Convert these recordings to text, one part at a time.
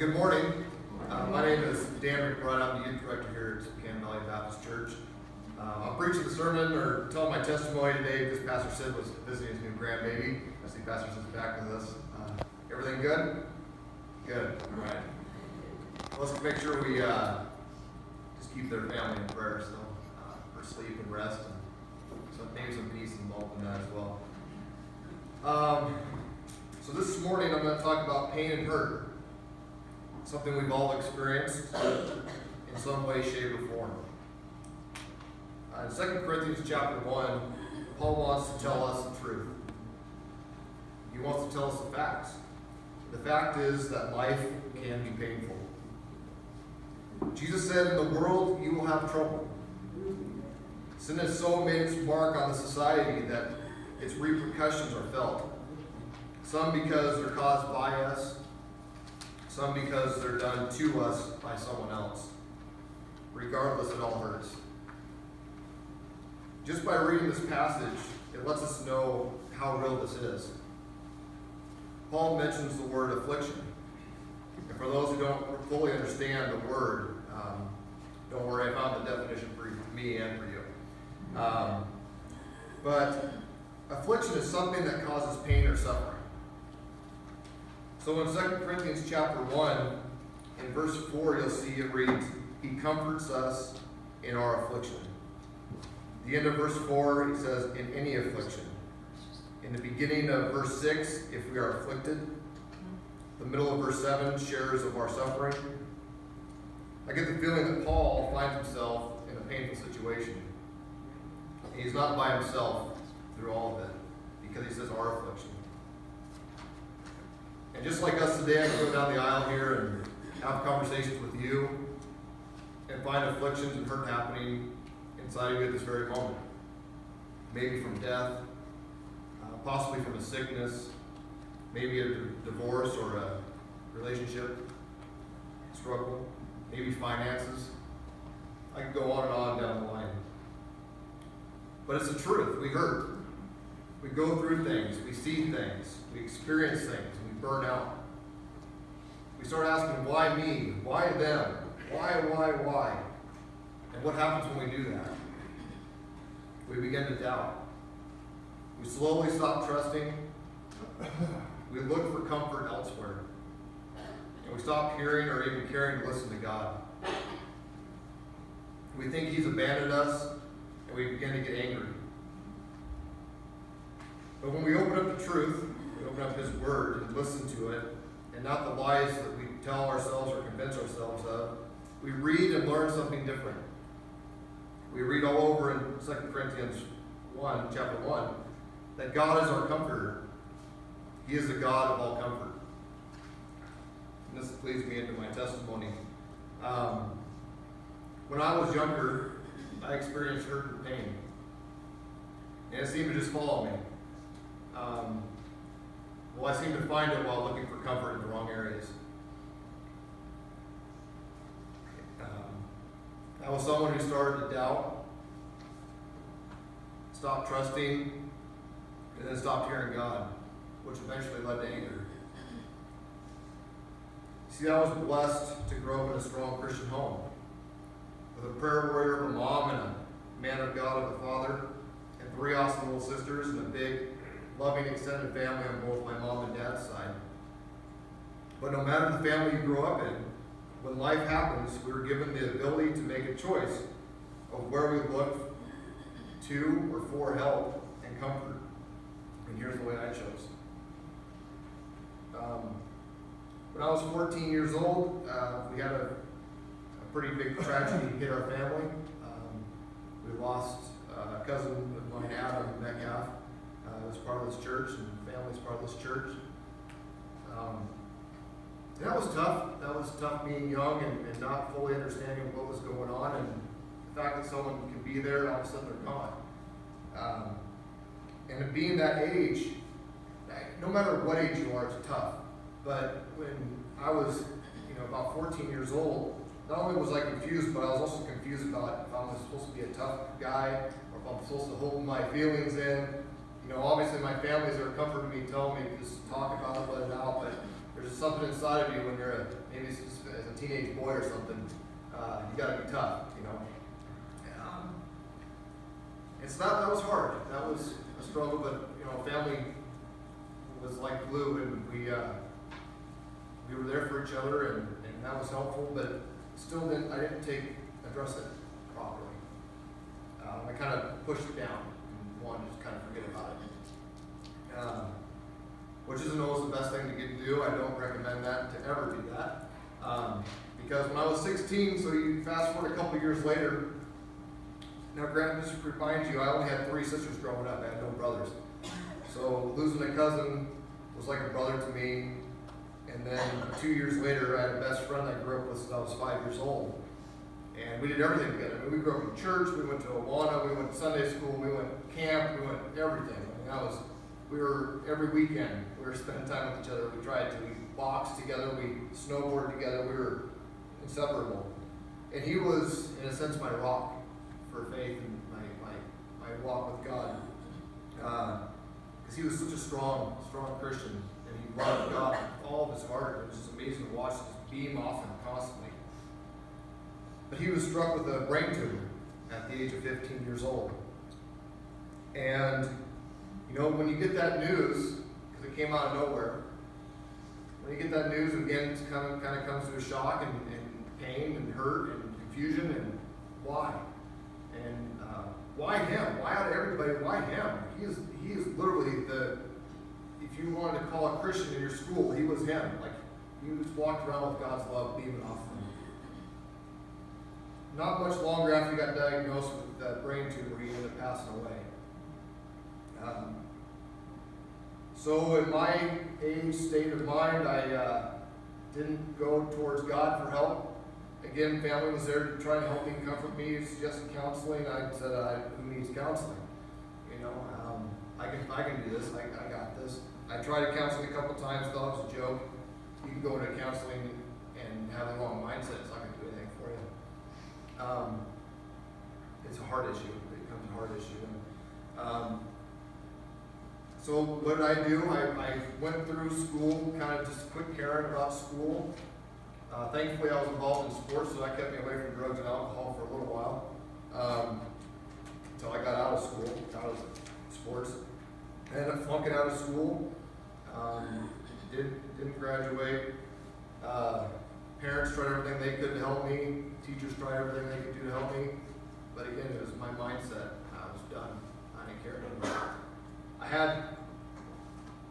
Good morning. My name is McBride. I'm the youth director here at Spokane Valley Baptist Church. I'm preaching the sermon or telling my testimony today because Pastor Sid was visiting his new grandbaby. I see Pastor Sid's back with us. Everything good? Good. All right. Well, let's make sure we just keep their family in prayer still for sleep and rest, and so maybe some peace involved in that as well. So this morning I'm going to talk about pain and hurt. Something we've all experienced in some way, shape, or form. In 2 Corinthians chapter 1, Paul wants to tell us the truth. He wants to tell us the facts. The fact is that life can be painful. Jesus said, in the world you will have trouble. Sin has so made its mark on the society that its repercussions are felt. Some because they're caused by us, some because they're done to us by someone else. Regardless, it all hurts. Just by reading this passage, it lets us know how real this is. Paul mentions the word affliction. And for those who don't fully understand the word, don't worry, I found the definition for me and for you. But affliction is something that causes pain or suffering. So in 2 Corinthians chapter 1, in verse 4, you'll see it reads, He comforts us in our affliction. The end of verse 4, he says, in any affliction. In the beginning of verse 6, if we are afflicted. The middle of verse 7 shares of our suffering. I get the feeling that Paul finds himself in a painful situation. He's not by himself through all of it, because he says our affliction. And just like us today, I can go down the aisle here and have conversations with you and find afflictions and hurt happening inside of you at this very moment. Maybe from death, possibly from a sickness, maybe a divorce or a relationship struggle, maybe finances. I could go on and on down the line. But it's the truth. We hurt. We go through things. We see things. We experience things. We burn out. We start asking, why me? Why them? Why? And what happens when we do that? We begin to doubt. We slowly stop trusting. We look for comfort elsewhere. And we stop hearing or even caring to listen to God. We think He's abandoned us, and we begin to get angry. But when we open up the truth, we open up His Word and listen to it, and not the lies that we tell ourselves or convince ourselves of, we read and learn something different. We read all over in 2 Corinthians 1, chapter 1, that God is our comforter. He is the God of all comfort. And this leads me into my testimony. When I was younger, I experienced hurt and pain. And it seemed to just follow me. I seemed to find it while looking for comfort in the wrong areas. I was someone who started to doubt, stopped trusting, and then stopped hearing God, which eventually led to anger. See, I was blessed to grow up in a strong Christian home, with a prayer warrior of a mom and a man of God of a father, and 3 awesome little sisters, and a big, loving, extended family on both my mom and dad's side. But no matter the family you grow up in, when life happens, we were given the ability to make a choice of where we look to or for help and comfort. And here's the way I chose. When I was 14 years old, we had a pretty big tragedy hit our family. We lost a cousin of mine, Adam Metcalf. Was part of this church, and family's part of this church. And that was tough. That was tough being young and not fully understanding what was going on, and the fact that someone can be there and all of a sudden they're gone. And being that age, no matter what age you are, it's tough. But when I was, about 14 years old, not only was I confused, but I was also confused about if I was supposed to be a tough guy or if I'm supposed to hold my feelings in. Obviously my families are comforting me, telling me to just talk about it, let it out, but There's something inside of you when you're maybe as a teenage boy or something. You got to be tough, you know. That was hard. That was a struggle, but you know, family was like glue, and we were there for each other, and that was helpful. But still, I didn't address it properly. I kind of pushed it down and wanted to just kind of forget about it. Which isn't always the best thing to get to do. I don't recommend that to ever do that. Because when I was 16, so you fast forward a couple years later, now granted, just reminds you, I only had 3 sisters growing up. I had no brothers. So losing a cousin was like a brother to me. And then 2 years later, I had a best friend I grew up with since I was 5 years old. And we did everything together. I mean, we grew up in church, we went to Awana, we went to Sunday school, we went camp, we went everything. I mean, we were, every weekend, we were spending time with each other. We boxed together, we snowboarded together, we were inseparable. And he was, in a sense, my rock for faith and my walk with God. Because he was such a strong Christian, and he loved God with all of his heart. It was just amazing to watch this beam off him constantly. But he was struck with a brain tumor at the age of 15 years old. And, you know, when you get that news, because it came out of nowhere, when you get that news, again, it kind of comes to a shock and pain and hurt and confusion, and why? And why him? Why out of everybody, why him? He is literally if you wanted to call a Christian in your school, he was him. Like, he just walked around with God's love beaming off him. Not much longer after he got diagnosed with that brain tumor, he ended up passing away. So in my age, state of mind, I didn't go towards God for help. Again, family was there to try to help me, comfort me, suggest counseling. I said, who needs counseling? You know, I can do this. I got this. I tried counseling a couple times, thought it was a joke. You can go into counseling and have the wrong mindset. It's not going to do anything for you. It's a heart issue. It becomes a heart issue. So what did I do? I went through school, kind of just quit caring about school. Thankfully, I was involved in sports, so that kept me away from drugs and alcohol for a little while, until I got out of school, out of sports. I ended up flunking out of school. Didn't graduate. Parents tried everything they could to help me. Teachers tried everything they could do to help me. But again, it was my mindset. I was done. I didn't care anymore. I had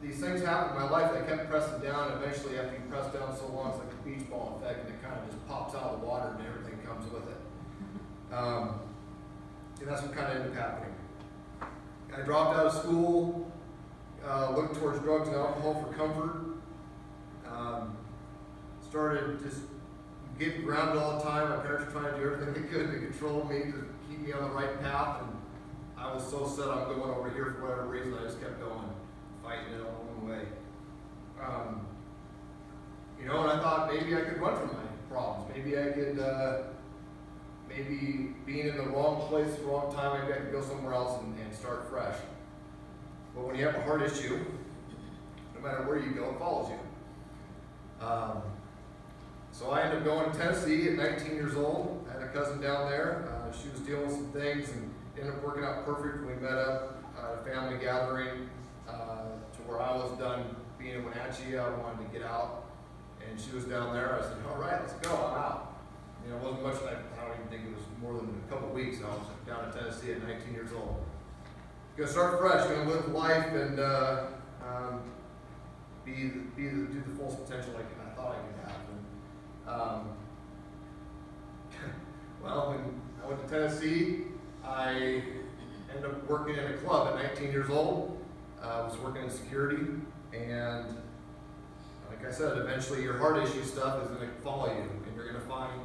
these things happen in my life that kept pressing down. Eventually, after you press down so long, it's like a beach ball effect, and it kind of just pops out of the water, and everything comes with it. And that's what kind of ended up happening. I dropped out of school, looked towards drugs and alcohol for comfort. Started just getting grounded all the time. My parents were trying to do everything they could to control me, to keep me on the right path. And I was so set on going over here for whatever reason, I just kept going, fighting it all the way. You know, and I thought maybe I could run from my problems. Maybe I could, maybe being in the wrong place at the wrong time, maybe I could go somewhere else and start fresh. But when you have a heart issue, no matter where you go, it follows you. So I ended up going to Tennessee at 19 years old. I had a cousin down there. She was dealing with some things and ended up working out perfect. We met up at a family gathering to where I was done being in Wenatchee. I wanted to get out, and she was down there. I said, all right, let's go. I'm out. You know, it wasn't much. I don't even think it was more than a couple weeks. I was down in Tennessee at 19 years old. Gonna start fresh. Gonna live life and do the full potential like I thought I could have. And, well, when I went to Tennessee, I ended up working in a club at 19 years old. I was working in security, and like I said, eventually your heart issue stuff is going to follow you, and you're going to find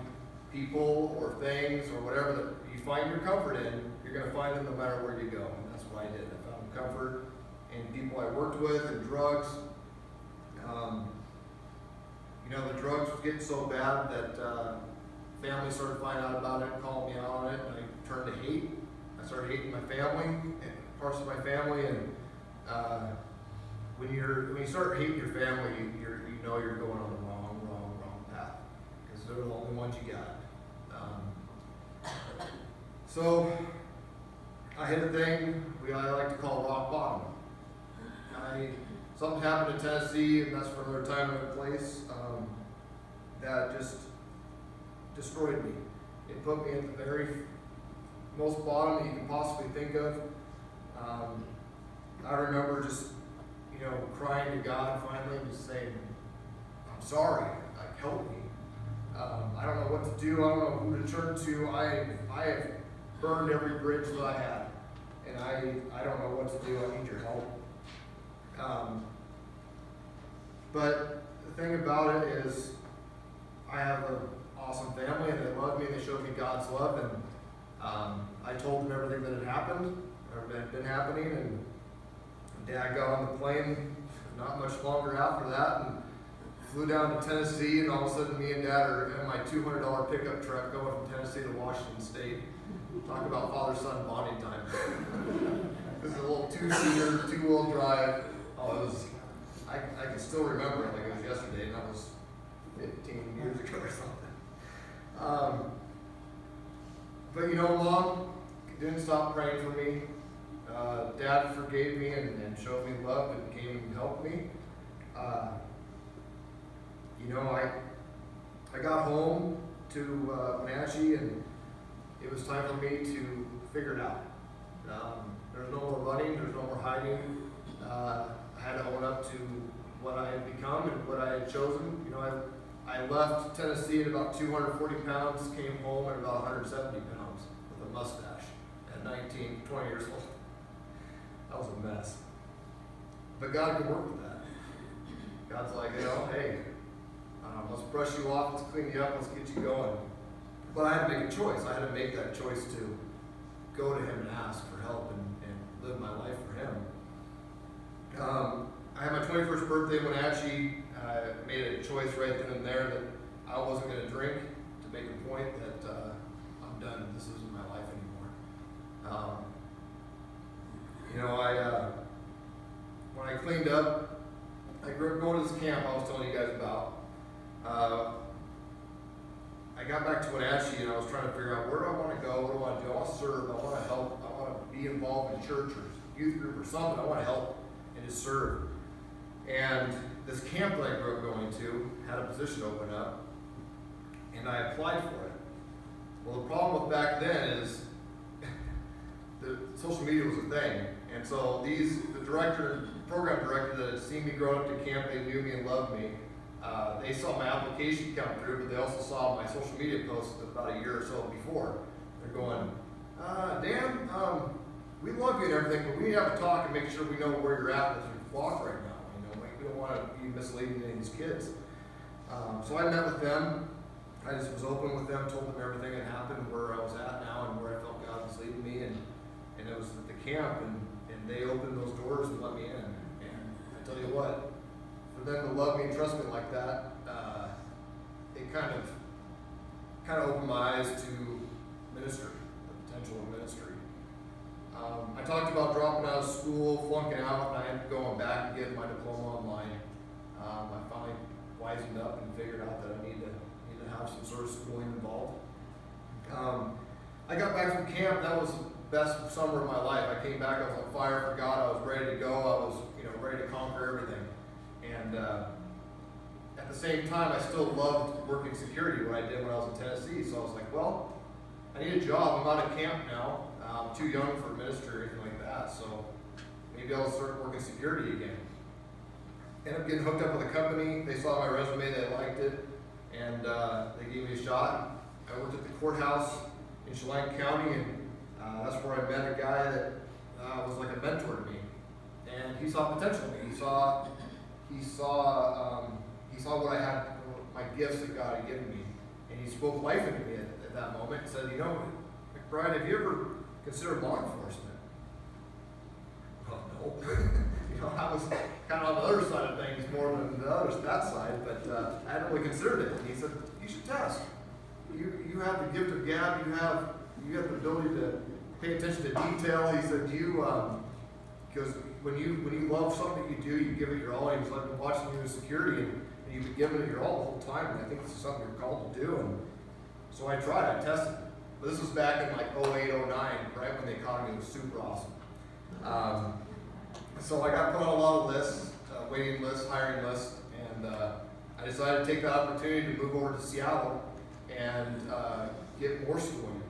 people or things or whatever that you find your comfort in. You're going to find them no matter where you go, and that's what I did. I found comfort in people I worked with and drugs. You know, the drugs were getting so bad that family started finding out about it and calling me out on it, and I turned to hate. I started hating my family and parts of my family, and when you start hating your family, you know you're going on the wrong path, because they're the only ones you got. So I hit a thing I like to call rock bottom. Something happened in Tennessee, and that's for another time and place, that just destroyed me. It put me at the very most bottom that you can possibly think of. I remember just, crying to God finally and just saying, I'm sorry, like, help me. I don't know what to do. I don't know who to turn to. I have burned every bridge that I had, and I don't know what to do. I need your help. But the thing about it is, I have an awesome family, and they love me, and they showed me God's love, and I told them everything that had happened, or had been happening, and Dad got on the plane not much longer after that, and flew down to Tennessee, and all of a sudden me and Dad are in my $200 pickup truck going from Tennessee to Washington State. Talk about father-son bonding time. This is a little two-seater, two-wheel drive. I can still remember it like it was yesterday, and that was 15 years ago or something. But Mom didn't stop praying for me. Dad forgave me and showed me love and came and helped me. I got home to Wenatchee, and it was time for me to figure it out. There's no more running, there's no more hiding. I had to own up to what I had become and what I had chosen. I left Tennessee at about 240 pounds, came home at about 170 pounds with a mustache at 19, 20 years old. That was a mess. But God could work with that. God's like, hey, let's brush you off, let's clean you up, let's get you going. But I had to make a choice. I had to make that choice to go to Him and ask for help and live my life for Him. I had my 21st birthday in Wenatchee. I made a choice right then and there that I wasn't going to drink, to make a point that I'm done. This isn't my life anymore. When I cleaned up, I grew up going to this camp I was telling you guys about. I got back to Wenatchee, and I was trying to figure out, where do I want to go? What do I want to do? I want to serve. I want to help. I want to be involved in church or youth group or something. I want to help and just serve. And this camp that I grew up going to had a position open up, and I applied for it. Well, the problem with back then is the social media was a thing, and so the program director that had seen me growing up to camp, they knew me and loved me. They saw my application come through, but they also saw my social media posts about a year or so before. They're going, Dan, we love you and everything, but we need to have a talk and make sure we know where you're at with your flock right now. We don't want to be misleading any of these kids. So I met with them. I just was open with them, told them everything that happened, where I was at now, and where I felt God was leading me. And it was at the camp, and they opened those doors and let me in. And I tell you what, for them to love me and trust me like that, it kind of opened my eyes to ministry, the potential of ministry. I talked about dropping out of school, flunking out, and I ended up going back and getting my diploma online. I finally wisened up and figured out that I need to have some sort of schooling involved. I got back from camp. That was the best summer of my life. I came back, I was on fire for God. I was ready to go. I was ready to conquer everything. And at the same time, I still loved working security, what I did when I was in Tennessee. So I was like, well, I need a job. I'm out of camp now. I'm too young for ministry or anything like that. So maybe I'll start working security again. Ended up getting hooked up with a company. They saw my resume, they liked it, and they gave me a shot. I worked at the courthouse in Chelan County, and that's where I met a guy that was like a mentor to me. And he saw potential in me. He saw what I had, my gifts that God had given me, and he spoke life into me at that moment and said, McBride, have you ever considered law enforcement? Well, no. I was kind of on the other side of things more than that side, but I hadn't really considered it. And he said, you should test. You have the gift of gab. You have the ability to pay attention to detail. He said, you Because when you love something that you do, you give it your all. He's like watching you in security, and you've been giving it your all the whole time. And I think this is something you're called to do. And so I tried. I tested it. But this was back in like 08, 09, right when the economy was super awesome. So I got put on a lot of lists, waiting lists, hiring lists, and I decided to take the opportunity to move over to Seattle and get more schooling.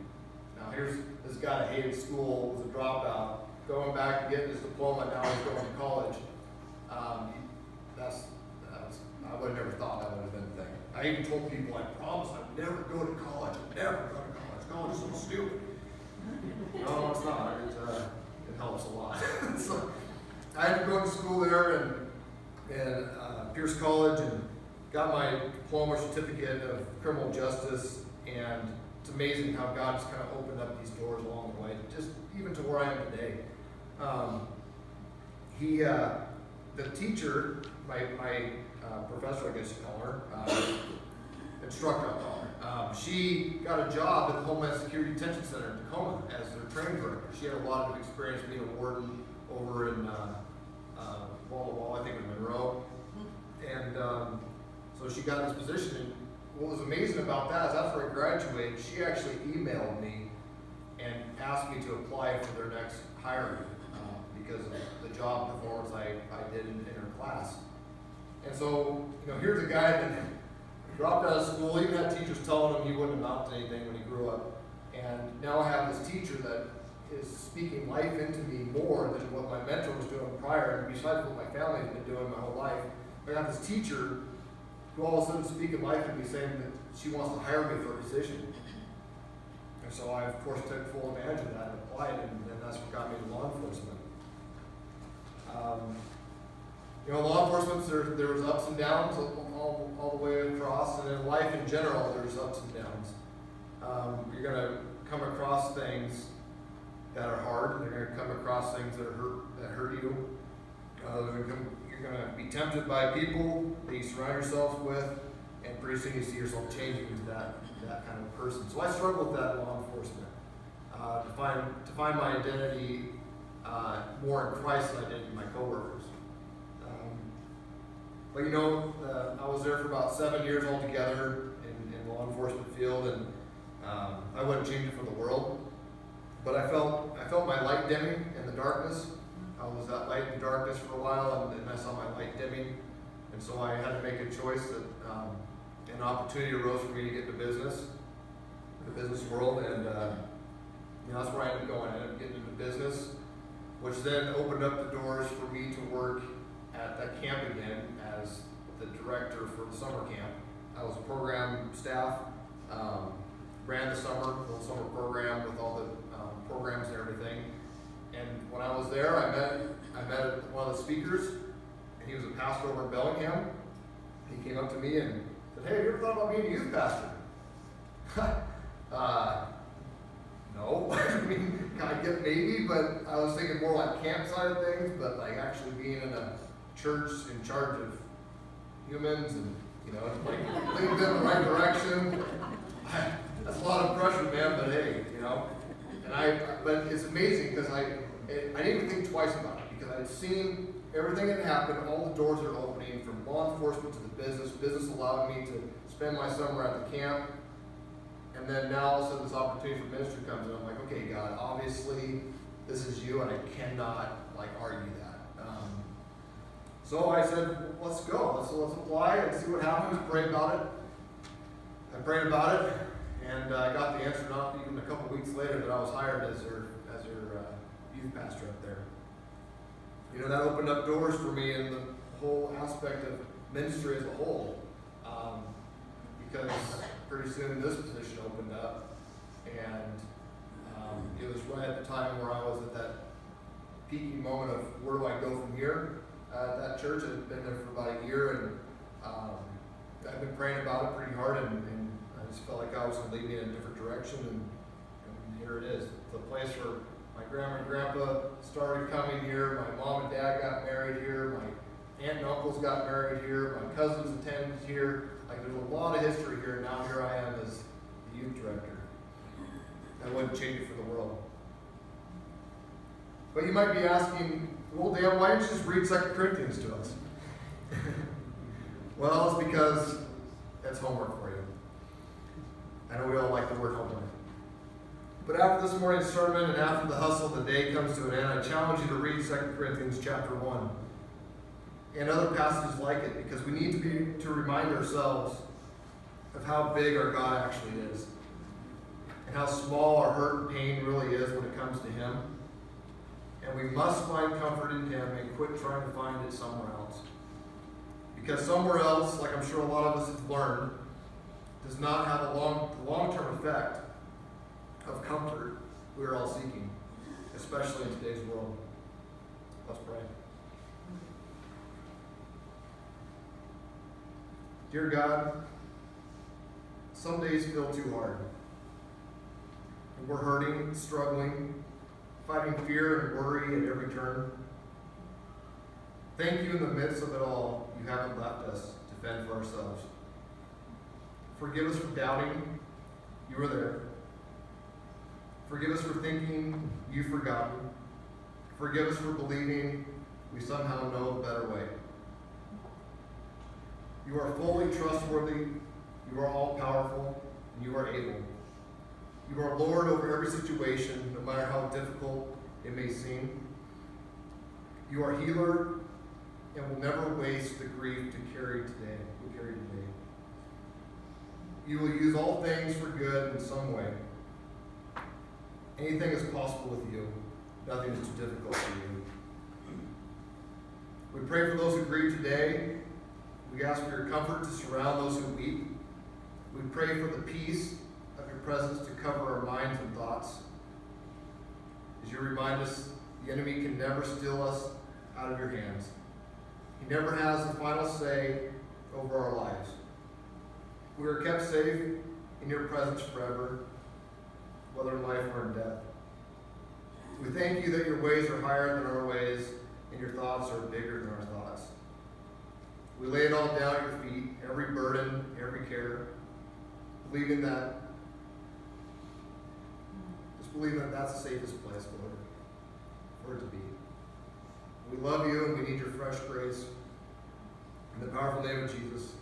Now here's this guy that hated school, was a dropout, going back and getting his diploma, now he's going to college. I would have never thought that would have been a thing. I even told people, I promise I'd never go to college. I'd never go to college. College is so stupid. No, it's not. It helps a lot. So I had to go to school there and Pierce College and got my diploma certificate of criminal justice, and it's amazing how God's kind of opened up these doors along the way, just even to where I am today. The teacher, my professor, I guess you call her, instructor, I call her, she got a job at the Homeland Security Detention Center in Tacoma as their training director. She had a lot of experience being a warden over in Walla Walla, I think in Monroe. And so she got this position. And what was amazing about that is after I graduated, she actually emailed me and asked me to apply for their next hiring because of the job performance I did in her class. And so, here's a guy that dropped out of school, even had teachers telling him he wouldn't amount to anything when he grew up. And now I have this teacher that is speaking life into me more than what my mentor was doing prior, and besides what my family has been doing my whole life. I got this teacher who all of a sudden speaking life into me, saying that she wants to hire me for a position. And so I, of course, took full advantage of that and applied, and that's what got me to law enforcement. Law enforcement, there was ups and downs all the way across, and in life in general, there's ups and downs. You're going to come across things that are hard. You're going to come across things that hurt you. You're going to be tempted by people that you surround yourself with, and pretty soon you see yourself changing into that kind of person. So I struggled with that in law enforcement, to find my identity more in Christ than I did in my coworkers. But I was there for about 7 years altogether in the law enforcement field, and I wouldn't change it for the world. But I felt my light dimming in the darkness. I was that light in the darkness for a while, and then I saw my light dimming, and so I had to make a choice that an opportunity arose for me to get into business, the business world, and that's where I ended up going. I ended up getting into business, which then opened up the doors for me to work at that camp again as the director for the summer camp. I was a program staff, ran the summer program with all the programs and everything. And when I was there, I met one of the speakers, and he was a pastor over in Bellingham. He came up to me and said, "Hey, have you ever thought about being a youth pastor?" No. I mean, I get maybe, but I was thinking more like camp side of things, but like actually being in a church in charge of humans and, like leading them in the right direction. That's a lot of pressure, man, but hey, but it's amazing because I didn't even think twice about it, because I had seen everything that happened, all the doors are opening from law enforcement to the business. Business allowed me to spend my summer at the camp. And then now all of a sudden this opportunity for ministry comes, and I'm like, okay, God, obviously this is you, and I cannot argue that. So I said, let's go. Let's apply and see what happens. Pray about it. I prayed about it, and I got the answer not even a couple weeks later that I was hired as their youth pastor up there. That opened up doors for me in the whole aspect of ministry as a whole, because pretty soon this position opened up, and it was right at the time where I was at that peaking moment of where do I go from here. That church had been there for about a year, and I've been praying about it pretty hard, and I just felt like God was going to lead me in a different direction, and here it is. It's a place where my grandma and grandpa started coming here, my mom and dad got married here, my aunt and uncles got married here, my cousins attended here. There's a lot of history here, and now here I am as the youth director. I wouldn't change it for the world. But you might be asking, well, Dan, why didn't you just read 2 Corinthians to us? Well, it's because that's homework for you. I know we all like the word homework. But after this morning's sermon and after the hustle of the day comes to an end, I challenge you to read 2 Corinthians chapter 1 and other passages like it, because we need to remind ourselves of how big our God actually is and how small our hurt and pain really is when it comes to Him. And we must find comfort in Him and quit trying to find it somewhere else. Because somewhere else, like I'm sure a lot of us have learned, does not have a long-term effect of comfort we are all seeking, especially in today's world. Let's pray. Dear God, some days feel too hard. And we're hurting, struggling, fighting fear and worry at every turn. Thank you in the midst of it all, you haven't left us to fend for ourselves. Forgive us for doubting you were there. Forgive us for thinking you've forgotten. Forgive us for believing we somehow know a better way. You are fully trustworthy, you are all-powerful, and you are able. You are Lord over every situation, no matter how difficult it may seem. You are healer and will never waste the grief to carry today. You will use all things for good in some way. Anything is possible with you. Nothing is too difficult for you. We pray for those who grieve today. We ask for your comfort to surround those who weep. We pray for the peace of your presence to cover our minds and thoughts. As you remind us, the enemy can never steal us out of your hands. He never has the final say over our lives. We are kept safe in your presence forever, whether in life or in death. We thank you that your ways are higher than our ways, and your thoughts are bigger than our thoughts. We lay it all down at your feet, every burden, every care, believing that that's the safest place, Lord, for it to be. We love you, and we need your fresh grace. In the powerful name of Jesus,